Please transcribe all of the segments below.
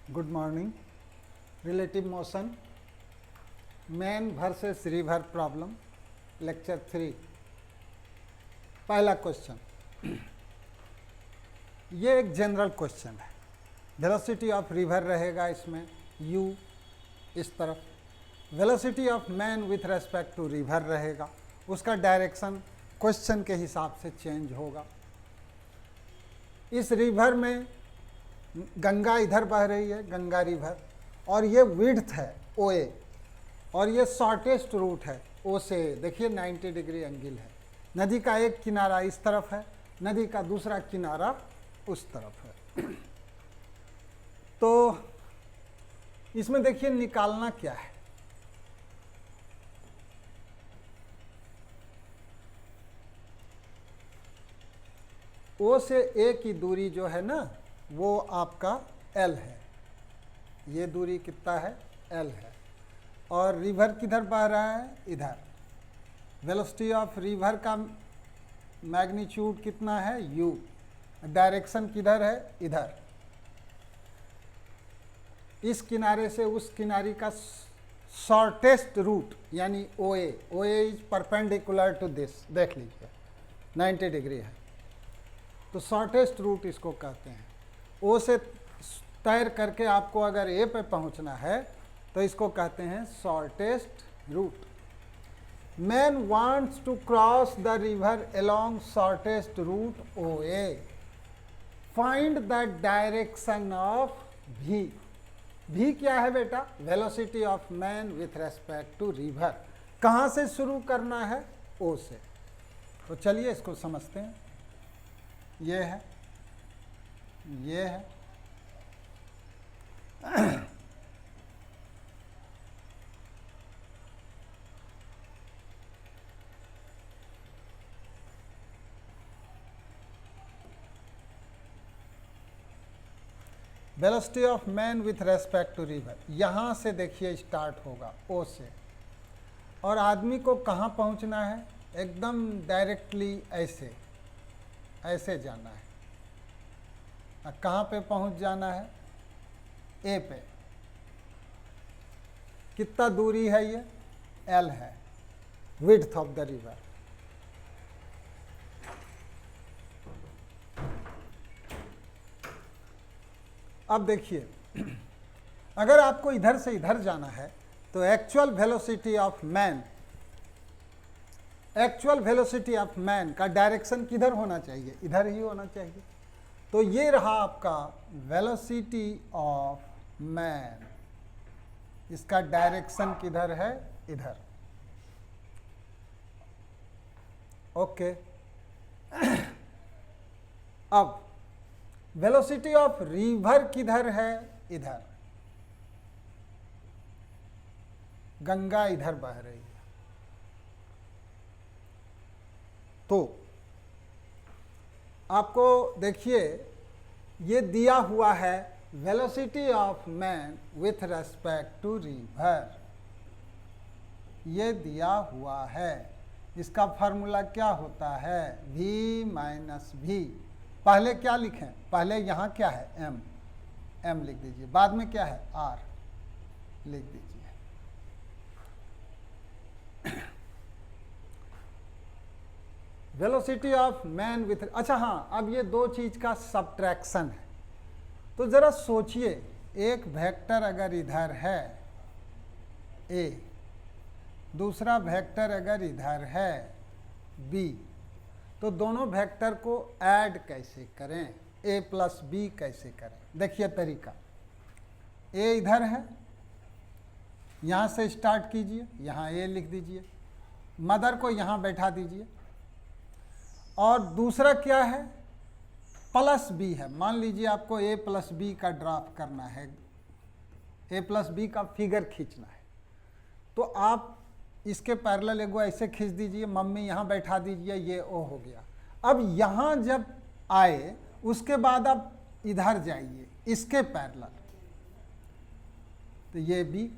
Good morning. Relative motion, man versus river problem, lecture 3। पहला question, ये एक general question है। वेलोसिटी ऑफ रिवर रहेगा इसमें u इस तरफ, velocity of man with respect to river रहेगा, उसका डायरेक्शन क्वेश्चन के हिसाब से चेंज होगा। इस रिवर में गंगा इधर बह रही है, गंगा रिवर, और ये विड्थ है OA, और ये शॉर्टेस्ट रूट है O से। देखिए 90 डिग्री एंगल है। नदी का एक किनारा इस तरफ है, नदी का दूसरा किनारा उस तरफ है। तो इसमें देखिए निकालना क्या है। O से A की दूरी जो है ना, वो आपका L है। ये दूरी कितना है? L है। और रिवर किधर बह रहा है? इधर। वेलोसिटी ऑफ रिवर का मैग्नीट्यूड कितना है? U। डायरेक्शन किधर है? इधर। इस किनारे से उस किनारे का शॉर्टेस्ट रूट यानी OA, OA is perpendicular to this, देख लीजिए 90 डिग्री है, तो शॉर्टेस्ट रूट इसको कहते हैं। O से तैर करके आपको अगर A पे पहुंचना है तो इसको कहते हैं shortest route. Man wants to cross the river along shortest route OA। Find the direction of V। V क्या है बेटा? Velocity of man with respect to river. कहाँ से शुरू करना है? O से। तो चलिए इसको समझते हैं। ये है, ये है, velocity of man with respect to river. यहाँ से देखिए स्टार्ट होगा O से, और आदमी को कहाँ पहुँचना है? एकदम डायरेक्टली ऐसे ऐसे जाना है। कहाँ पे पहुँच जाना है? A पे। कितना दूरी है ये? L है, विड्थ ऑफ द रिवर। अब देखिए, अगर आपको इधर से इधर जाना है तो actual velocity of man, actual velocity of man का डायरेक्शन किधर होना चाहिए? इधर ही होना चाहिए। तो ये रहा आपका वेलोसिटी ऑफ मैन, इसका डायरेक्शन किधर है? इधर। ओके। अब वेलोसिटी ऑफ रिवर किधर है? इधर। गंगा इधर बह रही है। तो आपको देखिए ये दिया हुआ है velocity of man with respect to river, ये दिया हुआ है। इसका फार्मूला क्या होता है? V minus V। पहले क्या लिखें? पहले यहाँ क्या है? M, M लिख दीजिए। बाद में क्या है? R लिख दीजिए। वेलोसिटी ऑफ मैन विथ, अच्छा हाँ, अब ये दो चीज का सब्ट्रैक्शन है। तो जरा सोचिए, एक वेक्टर अगर इधर है A, दूसरा वेक्टर अगर इधर है B, तो दोनों वेक्टर को ऐड कैसे करें? A प्लस B कैसे करें? देखिए तरीका। A इधर है, यहाँ से स्टार्ट कीजिए, यहाँ A लिख दीजिए, मदर को यहाँ बैठा दीजिए, और दूसरा क्या है? प्लस B है। मान लीजिए आपको A प्लस B का ड्राफ्ट करना है, A प्लस B का फिगर खींचना है, तो आप इसके पैरेलल एगो ऐसे खींच दीजिए, मम्मी यहाँ बैठा दीजिए, ये O हो गया। अब यहाँ जब आए उसके बाद आप इधर जाइए इसके पैरेलल, तो ये B,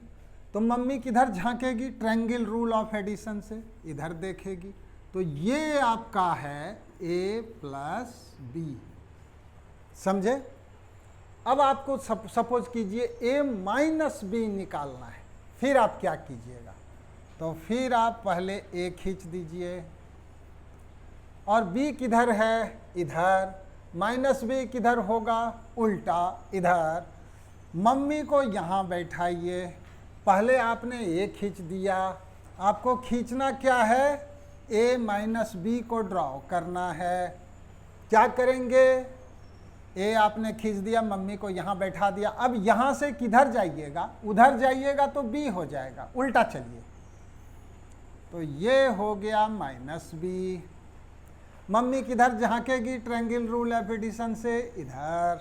तो मम्मी किधर झांकेगी? ट्रायंगल रूल ऑफ एडिशन से इधर देखेगी। तो ये आपका है A प्लस B, समझे? अब आपको सपोज कीजिए a माइनस बी निकालना है, फिर आप क्या कीजिएगा, तो फिर आप पहले a खींच दीजिए और b किधर है, इधर, माइनस बी किधर होगा, उल्टा इधर। मम्मी को यहाँ बैठाइए, पहले आपने a खींच दिया, आपको खींचना क्या है, a माइनस बी को ड्रॉ करना है। क्या करेंगे, ए आपने खींच दिया, मम्मी को यहाँ बैठा दिया, अब यहाँ से किधर जाइएगा, उधर जाइएगा तो बी हो जाएगा, उल्टा चलिए, तो ये हो गया माइनस बी। मम्मी किधर झांकेगी ट्रायंगल रूल ऑफ एडिशन से, इधर,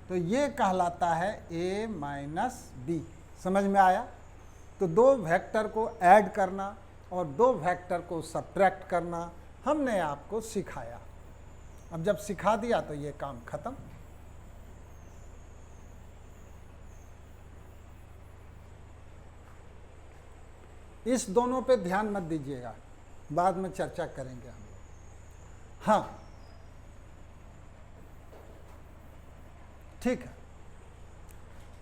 तो ये कहलाता है ए माइनस बी। समझ में आया। तो दो वेक्टर को ऐड करना और दो वेक्टर को सब्ट्रैक्ट करना हमने आपको सिखाया। अब जब सिखा दिया तो ये काम खत्म। इस दोनों पे ध्यान मत दीजिएगा, बाद में चर्चा करेंगे हम लोग। हाँ ठीक है।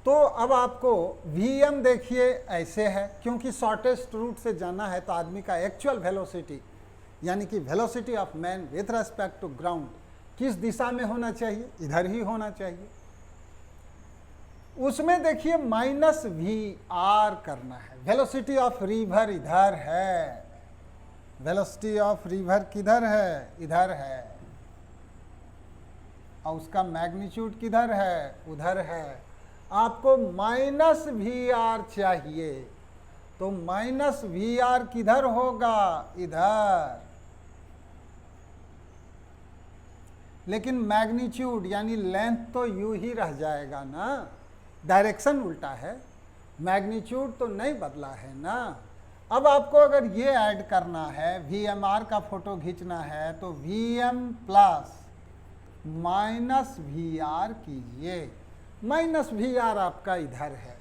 तो अब आपको Vm देखिए ऐसे है, क्योंकि शॉर्टेस्ट रूट से जाना है तो आदमी का एक्चुअल वेलोसिटी यानी कि velocity of man with respect to ground किस दिशा में होना चाहिए, इधर ही होना चाहिए। उसमें देखिए माइनस VR करना है। वेलोसिटी ऑफ रिवर इधर है, वेलोसिटी ऑफ रिवर किधर है, इधर है, और उसका मैग्नीट्यूड किधर है, उधर है। आपको माइनस VR चाहिए, तो माइनस VR किधर होगा, इधर, लेकिन मैग्नीट्यूड यानी लेंथ तो यू ही रह जाएगा ना, डायरेक्शन उल्टा है, मैग्नीट्यूड तो नहीं बदला है ना। अब आपको अगर ये ऐड करना है, VMR का फोटो खींचना है, तो VM प्लस माइनस VR कीजिए। माइनस VR आपका इधर है,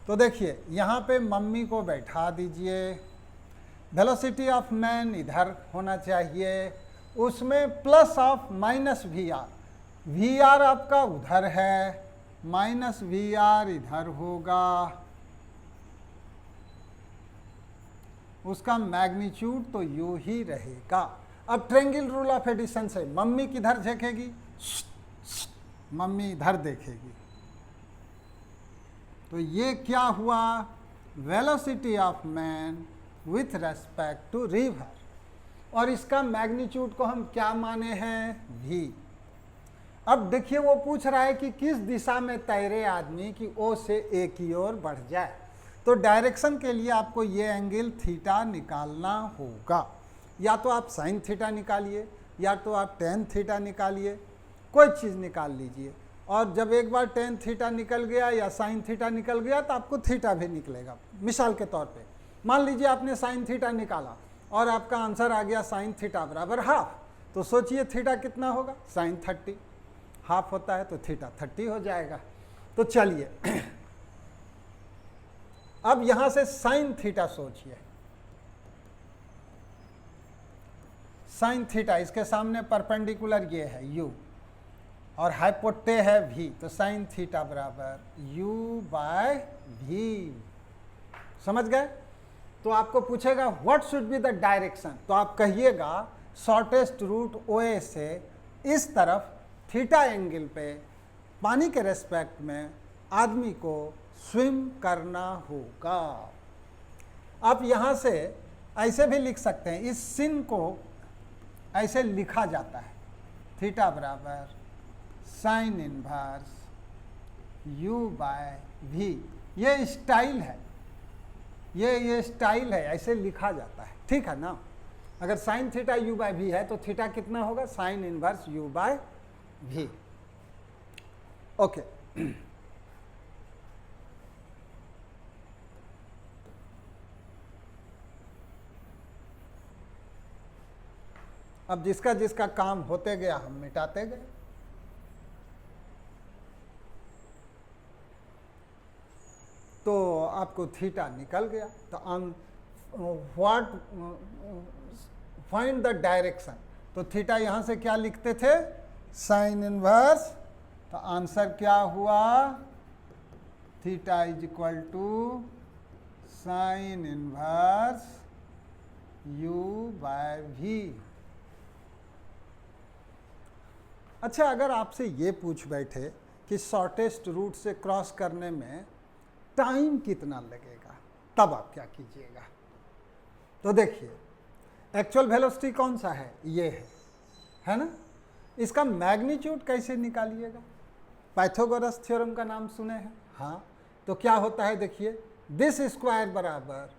तो देखिए यहाँ पे मम्मी को बैठा दीजिए, वेलोसिटी ऑफ मैन इधर होना चाहिए, उसमें प्लस ऑफ माइनस VR आपका उधर है, माइनस VR इधर होगा, उसका मैग्नीट्यूड तो यू ही रहेगा। अब ट्रायंगल रूल ऑफ एडिशन से मम्मी किधर देखेगी, मम्मी इधर देखेगी, तो ये क्या हुआ, velocity of man with respect to river, और इसका मैग्नीट्यूड को हम क्या माने हैं, v। अब देखिए वो पूछ रहा है कि किस दिशा में तैरे आदमी कि O से A की ओर बढ़ जाए, तो डायरेक्शन के लिए आपको ये एंगल थीटा निकालना होगा। या तो आप साइन थीटा निकालिए, या तो आप टेन थीटा निकालिए, कोई चीज़ निकाल लीजिए। और जब एक बार टेन थीटा निकल गया या साइन थीटा निकल गया तो आपको थीटा भी निकलेगा। मिसाल के तौर पे मान लीजिए आपने साइन थीटा निकाला और आपका आंसर आ गया साइन थीटा बराबर हाफ, तो सोचिए थीटा कितना होगा, साइन 30, हाफ होता है तो थीटा 30 हो जाएगा। तो चलिए अब यहां से साइन थीटा सोचिए, साइन थीटा इसके सामने परपेंडिकुलर ये है u और हाइपोटे है v, तो साइन थीटा बराबर u बाय v। समझ गए। तो आपको पूछेगा what should be the direction, तो आप कहिएगा शॉर्टेस्ट रूट OA से इस तरफ थीटा एंगल पे पानी के रेस्पेक्ट में आदमी को स्विम करना होगा। आप यहाँ से ऐसे भी लिख सकते हैं, इस सिन को ऐसे लिखा जाता है, थीटा बराबर sine inverse u by v। ये स्टाइल है, ये स्टाइल है, ऐसे लिखा जाता है, ठीक है ना। अगर sine theta u by v है तो थीटा कितना होगा, sine inverse u by v। Okay अब जिसका जिसका काम होते गया हम मिटाते गए। तो आपको थीटा निकल गया, तो व्हाट फाइंड द डायरेक्शन, तो थीटा यहाँ से क्या लिखते थे, साइन इनवर्स तो आंसर क्या हुआ, theta is equal to sine inverse u by v। अच्छा, अगर आपसे ये पूछ बैठे कि शॉर्टेस्ट रूट से क्रॉस करने में टाइम कितना लगेगा, तब आप क्या कीजिएगा? तो देखिए, एक्चुअल वेलोसिटी कौन सा है, ये है ना। इसका मैग्नीट्यूड कैसे निकालिएगा? पाइथागोरस थ्योरम का नाम सुने हैं? हाँ। तो क्या होता है, देखिए, दिस स्क्वायर बराबर,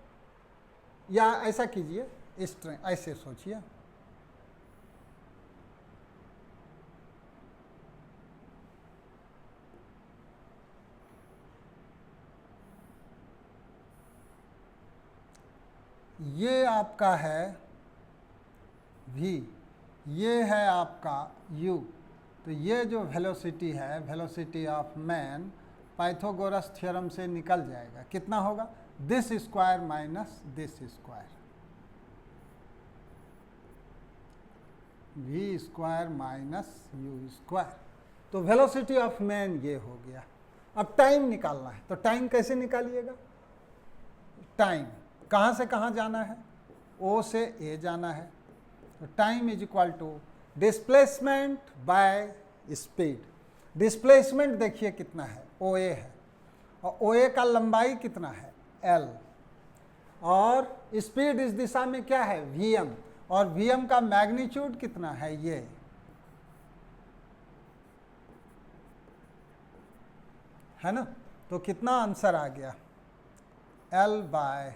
या ऐसा कीजिए, इस तरह ऐसे सोचिए, ये आपका है v, ये है आपका u। तो ये जो वेलोसिटी है, velocity of man, Pythagoras theorem से निकल जाएगा। कितना होगा, this square minus this square, v square minus u square. तो वेलोसिटी ऑफ मैन ये हो गया। अब टाइम निकालना है, तो टाइम कैसे निकालिएगा? टाइम कहाँ से कहाँ जाना है, O से A जाना है। तो time is equal to displacement by speed. Displacement देखिए कितना है, OA है, और OA का लंबाई कितना है, L, और स्पीड इस दिशा में क्या है, VM, और VM का मैग्नीट्यूड कितना है, ये है ना। तो कितना आंसर आ गया, L by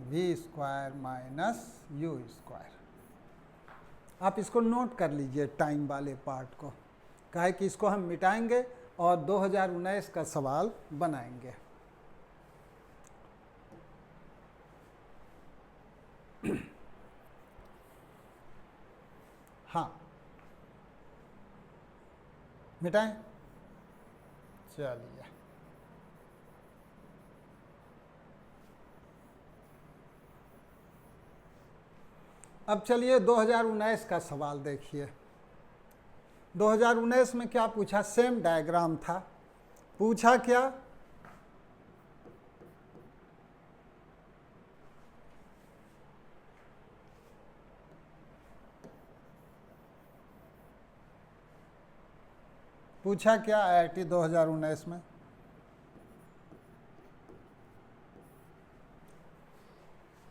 v square minus u square. आप इसको नोट कर लीजिए, टाइम वाले पार्ट को, काहे कि इसको हम मिटाएंगे और 2019 का सवाल बनाएंगे। हाँ, मिटाएं, चलिए। अब चलिए 2019 का सवाल देखिए। 2019 में क्या पूछा, सेम डायग्राम था। पूछा क्या, पूछा क्या IIT 2019 में,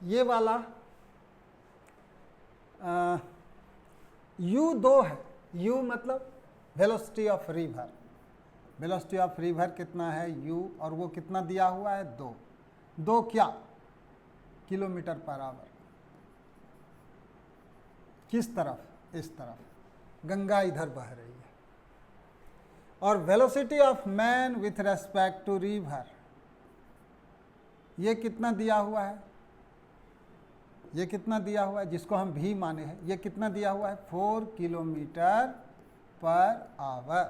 ये वाला U2 है। U मतलब velocity of river. Velocity of river कितना है, U, और वो कितना दिया हुआ है, 2 क्या, किलोमीटर पर आवर। किस तरफ, इस तरफ, गंगा इधर बह रही है। और velocity of man with respect to river, ये कितना दिया हुआ है, ये कितना दिया हुआ है, जिसको हम भी माने हैं, ये कितना दिया हुआ है, 4 किलोमीटर पर आवर।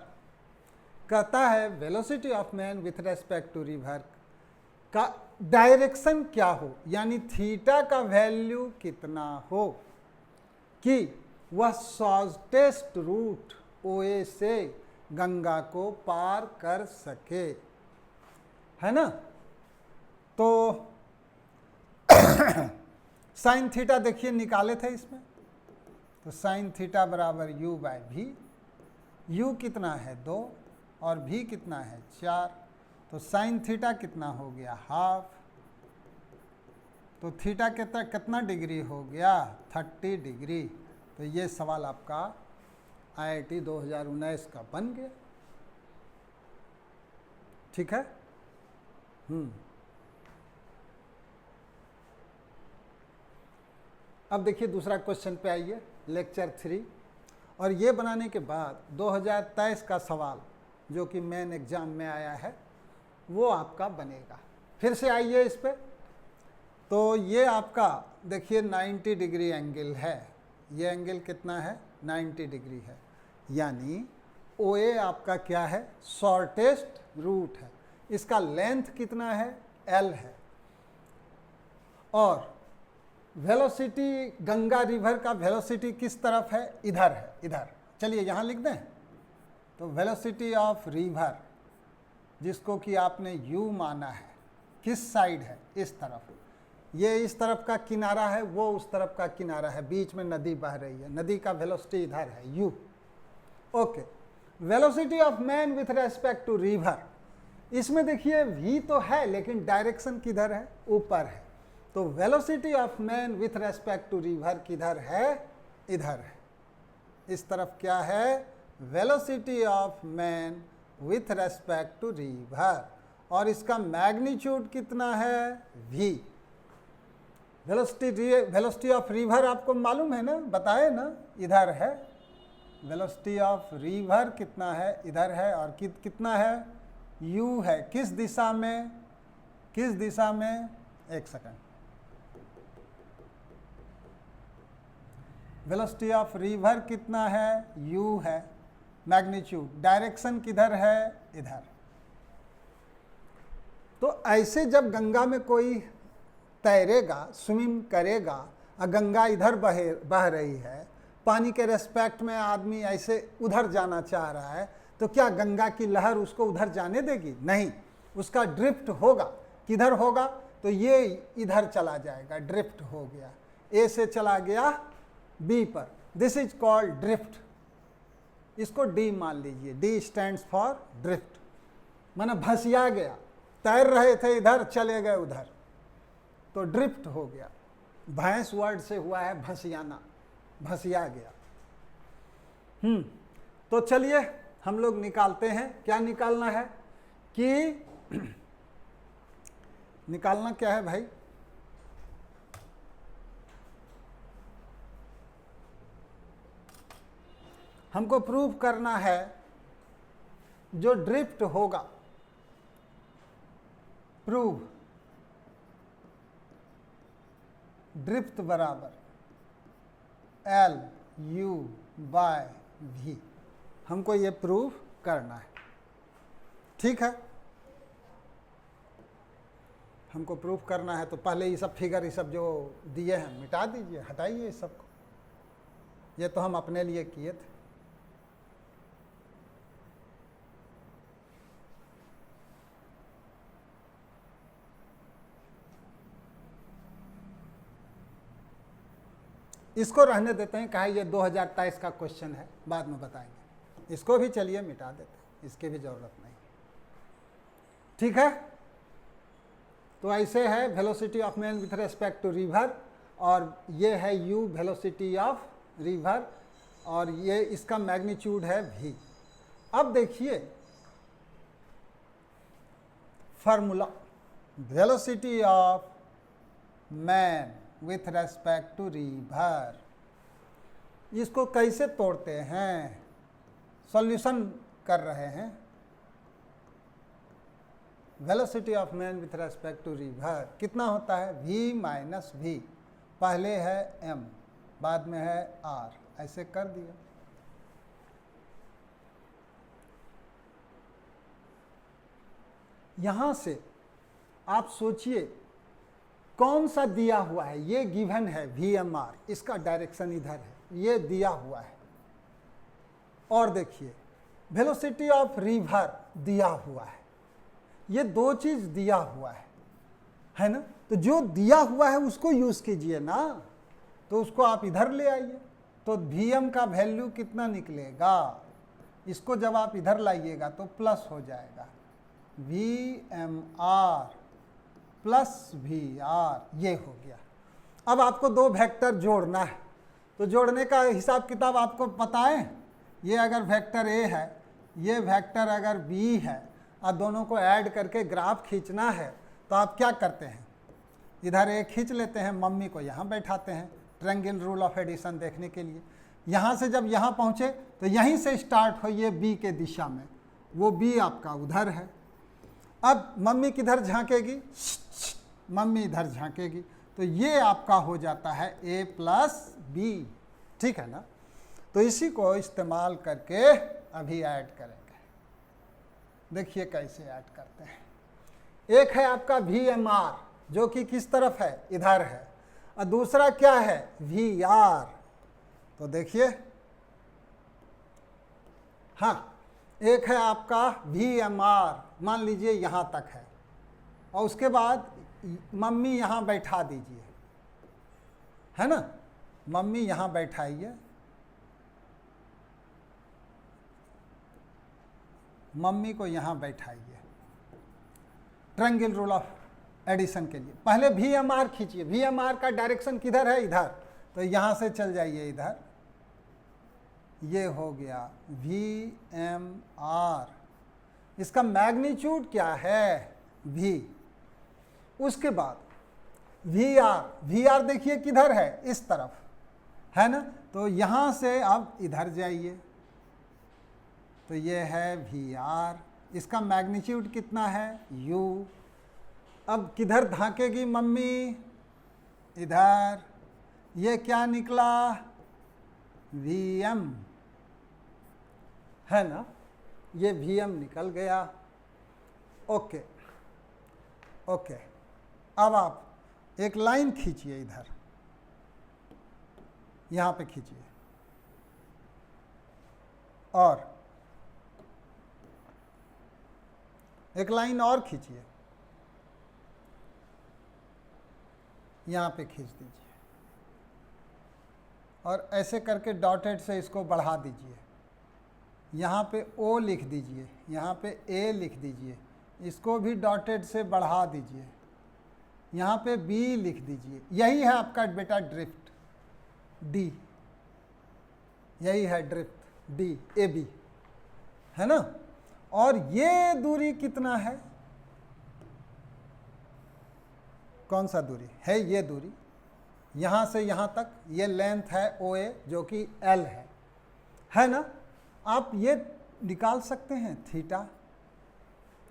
कहता है velocity of man with respect to river का डायरेक्शन क्या हो, यानी थीटा का वैल्यू कितना हो कि वह शॉर्टेस्ट रूट OA से गंगा को पार कर सके, है ना। तो साइन थीटा देखिए निकाले थे इसमें, तो साइन थीटा बराबर U बाय V। U कितना है, 2, और V कितना है, 4। तो साइन थीटा कितना हो गया, हाफ। तो थीटा कितना डिग्री हो गया, 30 डिग्री। तो ये सवाल आपका IIT 2019 का बन गया। ठीक है। अब देखिए दूसरा क्वेश्चन पे आइए, लेक्चर 3। और ये बनाने के बाद 2023 का सवाल जो कि मेन एग्जाम में आया है वो आपका बनेगा। फिर से आइए इस पे। तो ये आपका देखिए 90 डिग्री एंगल है, ये एंगल कितना है, 90 डिग्री है, यानी OA आपका क्या है, शॉर्टेस्ट रूट है। इसका लेंथ कितना है, L है। और वेलोसिटी, गंगा रिवर का वेलोसिटी किस तरफ है, इधर है, इधर। चलिए यहाँ लिख दें, तो वेलोसिटी ऑफ रिवर जिसको कि आपने u माना है, किस साइड है? इस तरफ। ये इस तरफ का किनारा है, वो उस तरफ का किनारा है, बीच में नदी बह रही है, नदी का वेलोसिटी इधर है u। Okay, velocity of man with respect to river, इसमें देखिए v तो है लेकिन डायरेक्शन किधर है? ऊपर है। तो velocity of man with respect to river किधर है? इधर है। इस तरफ क्या है? Velocity of man with respect to river, और इसका मैग्नीट्यूड कितना है? v। वेलोसिटी ऑफ रिवर आपको मालूम है ना, बताए ना, इधर है। वेलोसिटी ऑफ रिवर कितना है? इधर है। और कितना है? u है। किस दिशा में? किस दिशा में? एक सेकंड। वेलोसिटी ऑफ रिवर कितना है? u है। मैग्नीट्यूड, डायरेक्शन किधर है? इधर। तो ऐसे जब गंगा में कोई तैरेगा, स्विमिंग करेगा, और गंगा इधर बह रही है, पानी के रेस्पेक्ट में आदमी ऐसे उधर जाना चाह रहा है, तो क्या गंगा की लहर उसको उधर जाने देगी? नहीं, उसका ड्रिफ्ट होगा। किधर होगा? तो ये इधर चला जाएगा, ड्रिफ्ट हो गया, ए से चला गया बी पर। This is called drift. इसको डी मान लीजिए, डी स्टैंड्स फॉर ड्रिफ्ट, माने भसिया गया, तैर रहे थे इधर, चले गए उधर, तो ड्रिफ्ट हो गया। भैंस वर्ड से हुआ है भसियाना, भसिया गया। तो चलिए हम लोग निकालते हैं। क्या निकालना है? कि निकालना क्या है भाई? हमको प्रूव करना है जो ड्रिफ्ट होगा, प्रूव ड्रिफ्ट बराबर एल यू बाय वी। हमको ये प्रूव करना है, ठीक है। हमको प्रूव करना है तो पहले ये सब फिगर, ये सब जो दिए हैं मिटा दीजिए, हटाइए इस सब को। ये तो हम अपने लिए किए थे। इसको रहने देते हैं, कहा ये 2023 का क्वेश्चन है, बाद में बताएंगे। इसको भी चलिए मिटा देते हैं, इसकी भी जरूरत नहीं, ठीक है। तो ऐसे है velocity of man with respect to river, और ये है u वेलोसिटी ऑफ रिवर, और ये इसका मैग्नीट्यूड है v। अब देखिए formula, velocity of man with respect to river, इसको कैसे तोड़ते हैं? सॉल्यूशन कर रहे हैं। Velocity of man with respect to river कितना होता है? v माइनस v, पहले है m, बाद में है r, ऐसे कर दिया। यहां से आप सोचिए कौन सा दिया हुआ है? ये गिवन है VMR, इसका डायरेक्शन इधर है, ये दिया हुआ है। और देखिए वेलोसिटी ऑफ रिवर दिया हुआ है, ये दो चीज दिया हुआ है ना। तो जो दिया हुआ है उसको यूज कीजिए ना, तो उसको आप इधर ले आइए। तो VM का वैल्यू कितना निकलेगा? इसको जब आप इधर लाइएगा तो प्लस हो जाएगा, VMR प्लस VR, ये हो गया। अब आपको दो वेक्टर जोड़ना है, तो जोड़ने का हिसाब किताब आपको पता है। ये अगर वेक्टर A है, ये वेक्टर अगर B है, और दोनों को ऐड करके ग्राफ खींचना है, तो आप क्या करते हैं? इधर A खींच लेते हैं, मम्मी को यहाँ बैठाते हैं, ट्रायंगल रूल ऑफ एडिशन देखने के लिए। यहाँ से जब यहाँ पहुँचे तो यहीं से स्टार्ट हो, ये B के दिशा में, वो B आपका उधर है। अब मम्मी किधर झांकेगी? मम्मी इधर झांकेगी, तो ये आपका हो जाता है A प्लस B, ठीक है ना। तो इसी को इस्तेमाल करके अभी ऐड करेंगे। देखिए कैसे ऐड करते हैं। एक है आपका VMR जो कि किस तरफ है? इधर है। और दूसरा क्या है? VR। तो देखिए, हाँ, एक है आपका VMR, मान लीजिए यहाँ तक है, और उसके बाद मम्मी यहाँ बैठा दीजिए, है ना, मम्मी यहाँ बैठाइए, मम्मी को यहाँ बैठाइए, ट्रायंगल रूल ऑफ एडिशन के लिए। पहले VMR खींचिए, VMR का डायरेक्शन किधर है, इधर, तो यहाँ से चल जाइए इधर, ये हो गया VMR। इसका मैग्नीट्यूड क्या है, V। उसके बाद VR देखिए किधर है, इस तरफ, है ना, तो यहाँ से अब इधर जाइए, तो ये है VR, इसका मैग्नीट्यूड कितना है, U। अब किधर धांकेगी मम्मी, इधर, ये क्या निकला, VM, है ना, ये VM निकल गया। ओके ओके, अब आप एक लाइन खींचिए इधर, यहाँ पे खींचिए, और एक लाइन और खींचिए, यहाँ पे खींच दीजिए, और ऐसे करके डॉटेड से इसको बढ़ा दीजिए, यहाँ पे O लिख दीजिए, यहाँ पे A लिख दीजिए, इसको भी डॉटेड से बढ़ा दीजिए, यहाँ पे B लिख दीजिए। यही है आपका बेटा ड्रिफ्ट D, यही है ड्रिफ्ट D, AB, है ना। और ये दूरी कितना है, कौन सा दूरी है, ये दूरी यहाँ से यहाँ तक, ये लेंथ है OA जो कि L है ना। आप ये निकाल सकते हैं, थीटा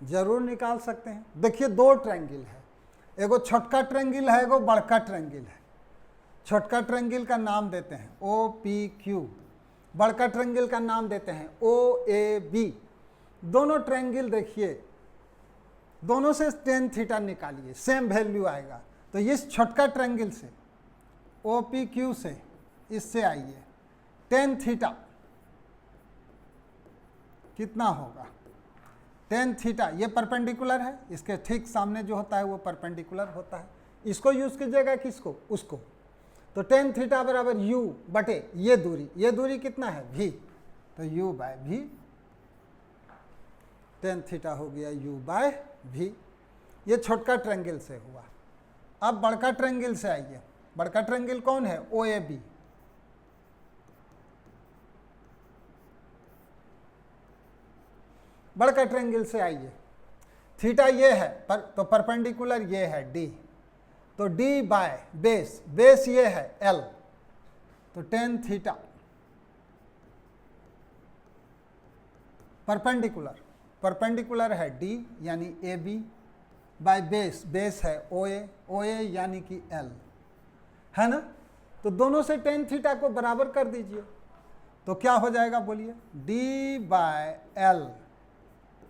जरूर निकाल सकते हैं। देखिए दो ट्रायंगल है, एगो छोटका ट्रायंगल है, एगो बड़का ट्रायंगल है। छोटका ट्रायंगल का नाम देते हैं OPQ, बड़का ट्रायंगल का नाम देते हैं OAB। दोनों ट्रायंगल देखिए, दोनों से tan थीटा निकालिए, सेम वैल्यू आएगा। तो इस छोटका ट्रायंगल से OPQ से इससे आइए, tan थीटा कितना होगा, tan थीटा, ये परपेंडिकुलर है, इसके ठीक सामने जो होता है वो परपेंडिकुलर होता है। इसको यूज कीजिएगा, किसको, उसको। तो tan थीटा बराबर U बटे ये दूरी कितना है, V, तो U by V, tan theta हो गया U बाय V। ये छोटका ट्रायंगल से हुआ। अब बड़का ट्रायंगल से आइए, बड़का ट्रायंगल कौन है, OAB। बड़का ट्रायंगल से आइए, थीटा ये है तो परपेंडिकुलर ये है D, तो D बाय बेस ये है L, तो tan थीटा परपेंडिकुलर है D यानी AB बाय बेस है OA यानी कि L, है ना। तो दोनों से tan थीटा को बराबर कर दीजिए, तो क्या हो जाएगा बोलिए, D बाय L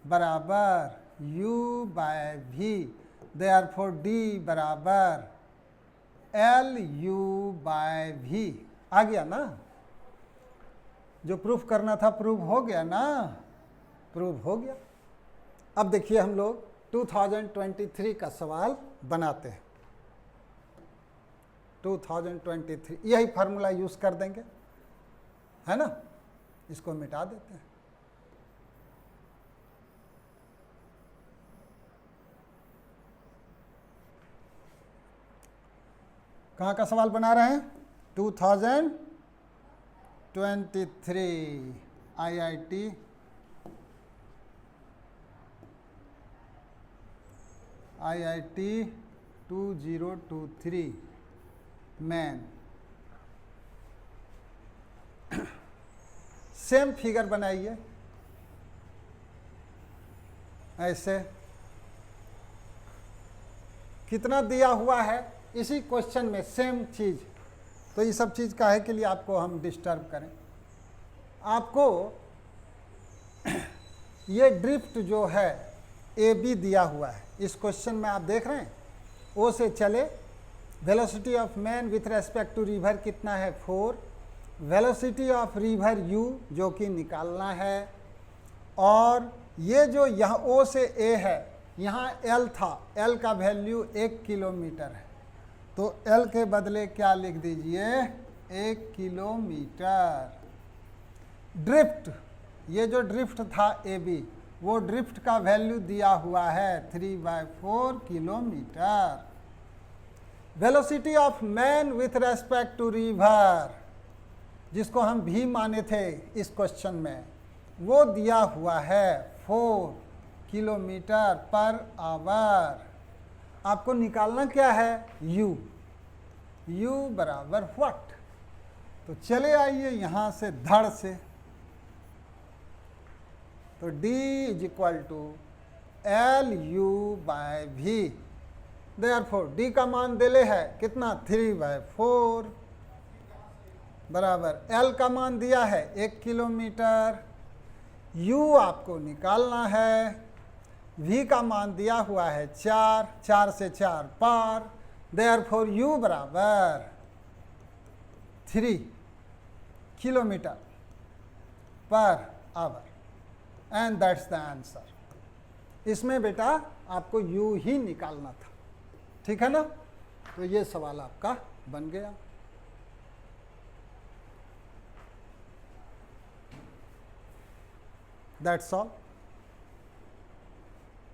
बराबर U by V, therefore D बराबर LU बाय V। आ गया ना, जो प्रूफ करना था प्रूफ हो गया ना, प्रूफ हो गया। अब देखिए हम लोग 2023 का सवाल बनाते हैं। 2023 यही फार्मूला यूज कर देंगे, है ना, इसको मिटा देते हैं। कहाँ का सवाल बना रहे हैं, 2023 IIT 2023 मैन। सेम फिगर बनाइए ऐसे, कितना दिया हुआ है इसी क्वेश्चन में सेम चीज। तो ये सब चीज काहे के लिए आपको हम डिस्टर्ब करें। आपको ये ड्रिफ्ट जो है AB दिया हुआ है इस क्वेश्चन में, आप देख रहे हैं, O से चले, velocity of man with respect to river कितना है 4, वेलोसिटी ऑफ रिवर U जो कि निकालना है, और ये जो यहाँ O से A है, यहाँ L था, L का वैल्यू 1 किलोमीटर है, तो L के बदले क्या लिख दीजिए, 1 किलोमीटर। ड्रिफ्ट, ये जो ड्रिफ्ट था AB, वो ड्रिफ्ट का वैल्यू दिया हुआ है 3/4 kilometre. Velocity of man with respect to river, जिसको हम भी माने थे इस क्वेश्चन में, वो दिया हुआ है 4 किलोमीटर पर आवर। आपको निकालना क्या है, u, u बराबर व्हाट। तो चले आइए यहाँ से धड़ से, तो d is equal to LU/V। Therefore d का मान दिले है कितना, 3/4 बराबर L का मान दिया है 1 किलोमीटर, U आपको निकालना है, V का मान दिया हुआ है 4, 4 से 4 पार, देयरफॉर U बराबर 3 kilometre per hour, and that's the answer. इसमें बेटा आपको U ही निकालना था, ठीक है ना। तो ये सवाल आपका बन गया। That's all.